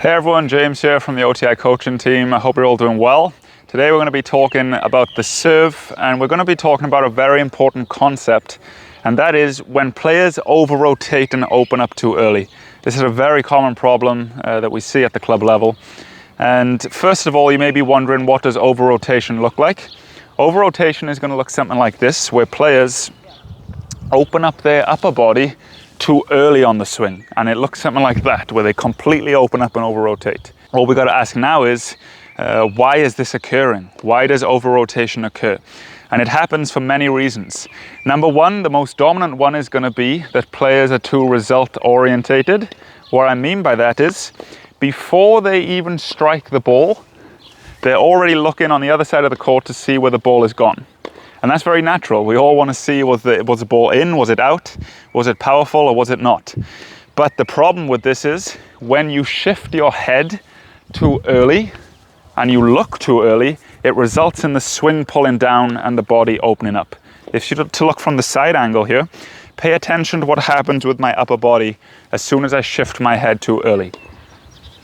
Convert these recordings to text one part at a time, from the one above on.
Hey everyone, James here from the OTI coaching team. I hope you're all doing well. Today we're going to be talking about the serve, and we're going to be talking about a very important concept, and that is when players over-rotate and open up too early. This is a very common problem that we see at the club level. And first of all, you may be wondering, what does over-rotation look like? Over-rotation is going to look something like this, where players open up their upper body too early on the swing, and it looks something like that, where they completely open up and over-rotate. What we got to ask now is, why is this occurring? Why does over-rotation occur? And it happens for many reasons. Number one, the most dominant one is going to be that players are too result-orientated. What I mean by that is, before they even strike the ball, they're already looking on the other side of the court to see where the ball is gone. And that's very natural. We all want to see, was the ball in, was it out, was it powerful, or was it not? But the problem with this is, when you shift your head too early and you look too early, it results in the swing pulling down and the body opening up. If you were to look from the side angle here, pay attention to what happens with my upper body as soon as I shift my head too early.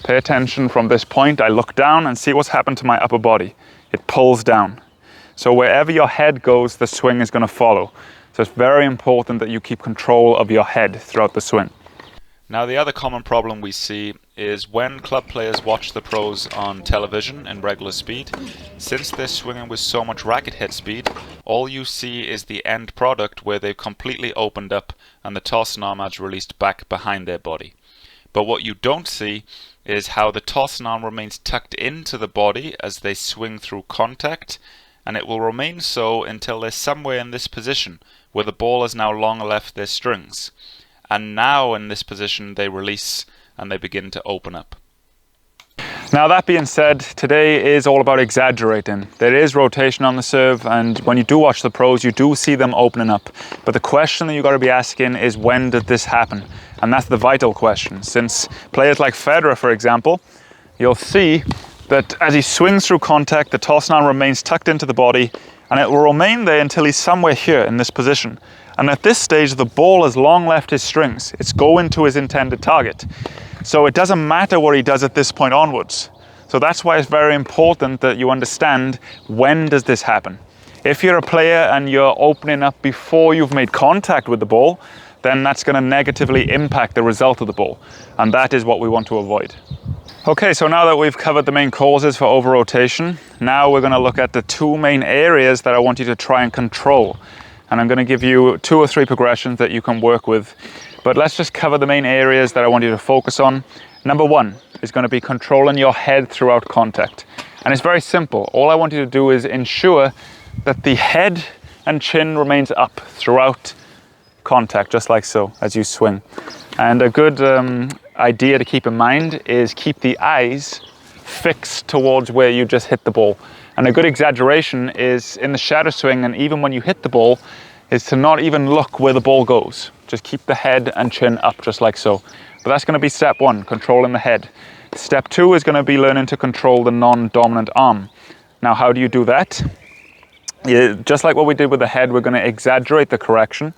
Pay attention from this point, I look down and see what's happened to my upper body. It pulls down. So wherever your head goes, the swing is going to follow. So it's very important that you keep control of your head throughout the swing. Now, the other common problem we see is when club players watch the pros on television in regular speed, since they're swinging with so much racket head speed, all you see is the end product where they've completely opened up and the toss arm has released back behind their body. But what you don't see is how the toss arm remains tucked into the body as they swing through contact, and it will remain so until they're somewhere in this position where the ball has now long left their strings. And now in this position they release and they begin to open up. Now, that being said, today is all about exaggerating. There is rotation on the serve, and when you do watch the pros, you do see them opening up. But the question that you've got to be asking is, when did this happen? And that's the vital question. Since players like Federer, for example, you'll see that as he swings through contact, the toss arm remains tucked into the body, and it will remain there until he's somewhere here in this position. And at this stage, the ball has long left his strings. It's going to his intended target. So it doesn't matter what he does at this point onwards. So that's why it's very important that you understand, when does this happen? If you're a player and you're opening up before you've made contact with the ball, then that's going to negatively impact the result of the ball. And that is what we want to avoid. Okay, so now that we've covered the main causes for over-rotation, now we're going to look at the two main areas that I want you to try and control. And I'm going to give you 2 or 3 progressions that you can work with. But let's just cover the main areas that I want you to focus on. Number 1 is going to be controlling your head throughout contact. And it's very simple. All I want you to do is ensure that the head and chin remains up throughout contact, just like so, as you swing. And a good idea to keep in mind is keep the eyes fixed towards where you just hit the ball. And a good exaggeration is in the shadow swing, and even when you hit the ball, is to not even look where the ball goes. Just keep the head and chin up, just like so. But that's going to be step 1, controlling the head. Step 2 is going to be learning to control the non-dominant arm. Now, how do you do that? Just like what we did with the head, we're going to exaggerate the correction.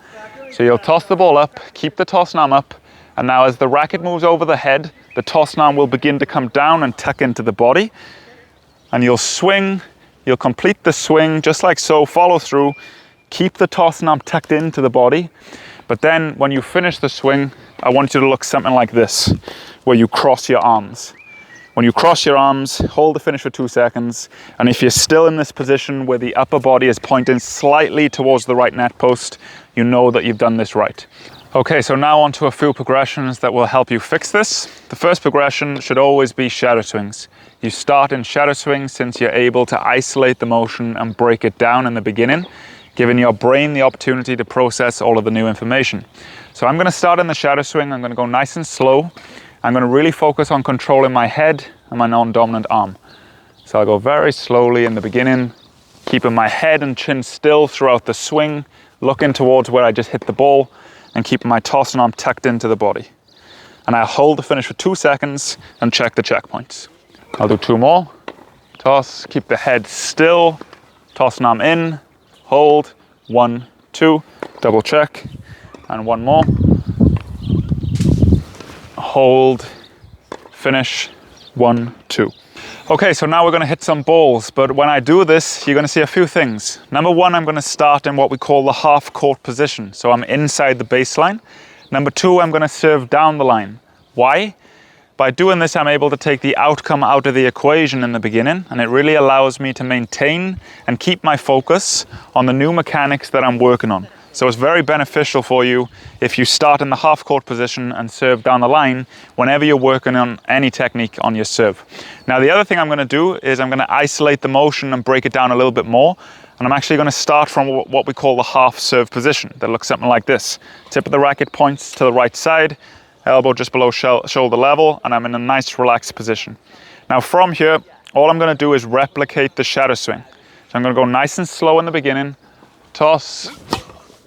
So you'll toss the ball up, keep the toss arm up, and now as the racket moves over the head, the toss arm will begin to come down and tuck into the body. And you'll swing, you'll complete the swing just like so, follow through, keep the toss arm tucked into the body. But then when you finish the swing, I want you to look something like this, where you cross your arms. When you cross your arms, hold the finish for 2 seconds. And if you're still in this position where the upper body is pointing slightly towards the right net post, you know that you've done this right. Okay, so now on to a few progressions that will help you fix this. The first progression should always be shadow swings. You start in shadow swings since you're able to isolate the motion and break it down in the beginning, giving your brain the opportunity to process all of the new information. So I'm going to start in the shadow swing. I'm going to go nice and slow. I'm going to really focus on controlling my head and my non-dominant arm. So I'll go very slowly in the beginning, keeping my head and chin still throughout the swing, looking towards where I just hit the ball, and keeping my toss arm tucked into the body. And I'll hold the finish for 2 seconds and check the checkpoints. I'll do 2 more. Toss, keep the head still, toss arm in, hold, 1, 2, double check, and 1 more. Hold, finish, 1, 2. Okay, so now we're going to hit some balls, but when I do this, you're going to see a few things. Number one, I'm going to start in what we call the half court position. So I'm inside the baseline. Number two, I'm going to serve down the line. Why? By doing this, I'm able to take the outcome out of the equation in the beginning, and it really allows me to maintain and keep my focus on the new mechanics that I'm working on. So it's very beneficial for you if you start in the half court position and serve down the line whenever you're working on any technique on your serve. Now, the other thing I'm going to do is I'm going to isolate the motion and break it down a little bit more. And I'm actually going to start from what we call the half serve position. That looks something like this. Tip of the racket points to the right side, elbow just below shoulder level, and I'm in a nice relaxed position. Now from here, all I'm going to do is replicate the shadow swing. So I'm going to go nice and slow in the beginning, toss.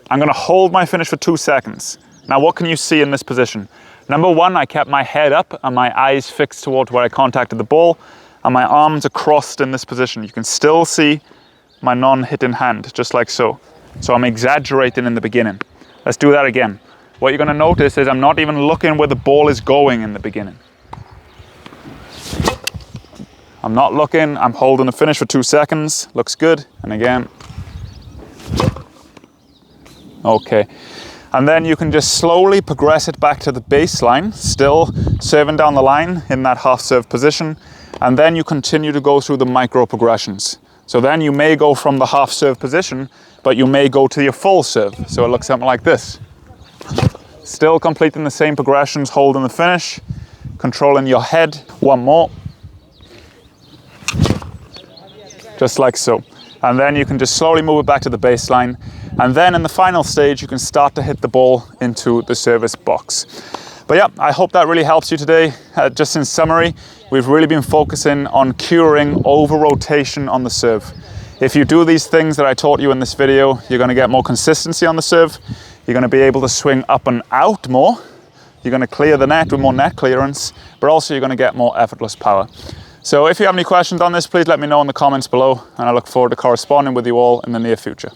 I'm going to hold my finish for 2 seconds. Now what can you see in this position? Number one, I kept my head up and my eyes fixed towards where I contacted the ball, and my arms are crossed in this position. You can still see my non-hitting hand, just like so. So I'm exaggerating in the beginning. Let's do that again. What you're going to notice is I'm not even looking where the ball is going in the beginning. I'm not looking, I'm holding the finish for 2 seconds. Looks good. And again. Okay. And then you can just slowly progress it back to the baseline, still serving down the line in that half serve position. And then you continue to go through the micro progressions. So then you may go from the half serve position, but you may go to your full serve. So it looks something like this. Still completing the same progressions, holding the finish, controlling your head. One more. Just like so. And then you can just slowly move it back to the baseline. And then in the final stage, you can start to hit the ball into the service box. But yeah, I hope that really helps you today. Just in summary, we've really been focusing on curing over-rotation on the serve. If you do these things that I taught you in this video, you're going to get more consistency on the serve. You're going to be able to swing up and out more. You're going to clear the net with more net clearance, but also you're going to get more effortless power. So if you have any questions on this, please let me know in the comments below, and I look forward to corresponding with you all in the near future.